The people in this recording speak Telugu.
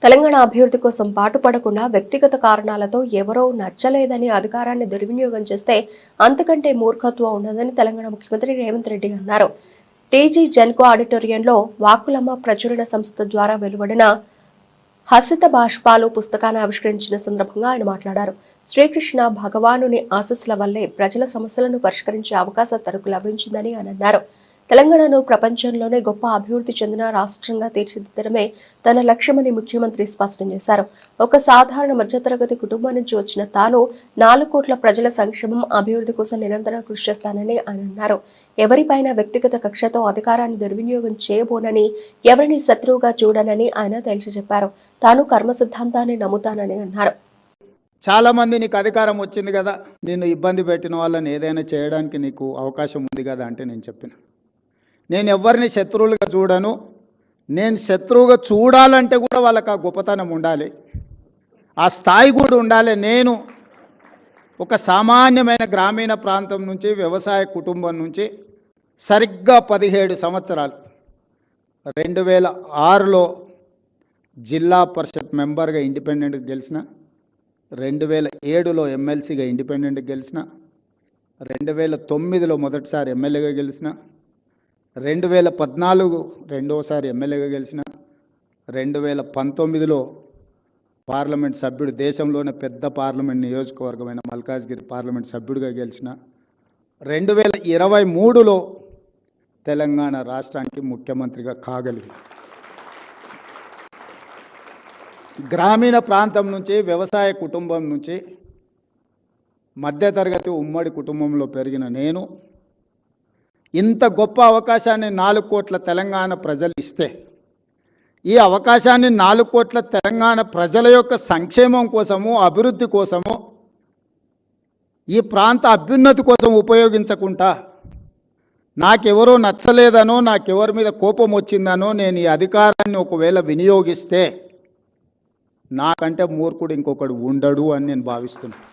తెలంగాణ అభివృద్ధి కోసం పాటుపడకుండా వ్యక్తిగత కారణాలతో ఎవరో నచ్చలేదని అధికారాన్ని దుర్వినియోగం చేస్తే అంతకంటే మూర్ఖత్వం ఉండదని తెలంగాణ ముఖ్యమంత్రి రేవంత్ రెడ్డి అన్నారు. టీజీ జెన్కో ఆడిటోరియంలో వాక్కులమ్మ ప్రచురణ సంస్థ ద్వారా వెలువడిన హసిత బాష్పాలు పుస్తకాన్ని ఆవిష్కరించిన సందర్భంగా ఆయన మాట్లాడారు. శ్రీకృష్ణ భగవానుని ఆశీస్సుల వల్లే ప్రజల సమస్యలను పరిష్కరించే అవకాశం తనకు లభించిందని ఆయన అన్నారు. తెలంగాణను ప్రపంచంలోనే గొప్ప అభివృద్ధి చెందిన రాష్ట్రంగా తీర్చిదిద్దడమే తన లక్ష్యమని ముఖ్యమంత్రి స్పష్టం చేశారు. ఒక సాధారణ మధ్యతరగతి కుటుంబం నుంచి వచ్చిన తాను 4 కోట్ల ప్రజల సంక్షేమం అభివృద్ధి కోసం నిరంతరం కృషి చేస్తానని ఆయన అన్నారు. ఎవరిపైన వ్యక్తిగత కక్షతో అధికారాన్ని దుర్వినియోగం చేయబోనని, ఎవరిని శత్రువుగా చూడనని ఆయన తేల్చి చెప్పారు. తాను కర్మ సిద్ధాంతాన్ని నమ్ముతానని అన్నారు. చాలా మంది నీకు అధికారం వచ్చింది కదా, నిన్ను ఇబ్బంది పెట్టిన వాళ్ళని ఏదైనా చేయడానికి నీకు అవకాశం ఉంది కదా అంటే నేను చెప్పిన, నేను ఎవరిని శత్రువులుగా చూడను. నేను శత్రువుగా చూడాలంటే కూడా వాళ్ళకి ఆ గొప్పతనం ఉండాలి, ఆ స్థాయి కూడా ఉండాలి. నేను ఒక సామాన్యమైన గ్రామీణ ప్రాంతం నుంచి, వ్యవసాయ కుటుంబం నుంచి సరిగ్గా 17 సంవత్సరాలు 2006లో జిల్లా పరిషత్ మెంబర్గా ఇండిపెండెంట్గా గెలిచిన, 2007లో ఎమ్మెల్సీగా ఇండిపెండెంట్గా గెలిచిన, 2009లో మొదటిసారి ఎమ్మెల్యేగా గెలిచిన, 2014 రెండోసారి ఎమ్మెల్యేగా గెలిచిన, 2019లో పార్లమెంట్ సభ్యుడు, దేశంలోనే పెద్ద పార్లమెంట్ నియోజకవర్గమైన మల్కాజ్గిరి పార్లమెంట్ సభ్యుడిగా గెలిచిన, 2023లో తెలంగాణ రాష్ట్రానికి ముఖ్యమంత్రిగా కాగలిగి, గ్రామీణ ప్రాంతం నుంచి, వ్యవసాయ కుటుంబం నుంచి, మధ్యతరగతి ఉమ్మడి కుటుంబంలో పెరిగిన నేను ఇంత గొప్ప అవకాశాన్ని 4 కోట్ల తెలంగాణ ప్రజలు ఇస్తే, ఈ అవకాశాన్ని 4 కోట్ల తెలంగాణ ప్రజల యొక్క సంక్షేమం కోసము, అభివృద్ధి కోసము, ఈ ప్రాంత అభ్యున్నతి కోసం ఉపయోగించకుండా, నాకెవరో నచ్చలేదనో, నాకెవరి మీద కోపం వచ్చిందనో నేను ఈ అధికారాన్ని ఒకవేళ వినియోగిస్తే నాకంటే మూర్ఖుడు ఇంకొకడు ఉండడు అని నేను భావిస్తున్నాను.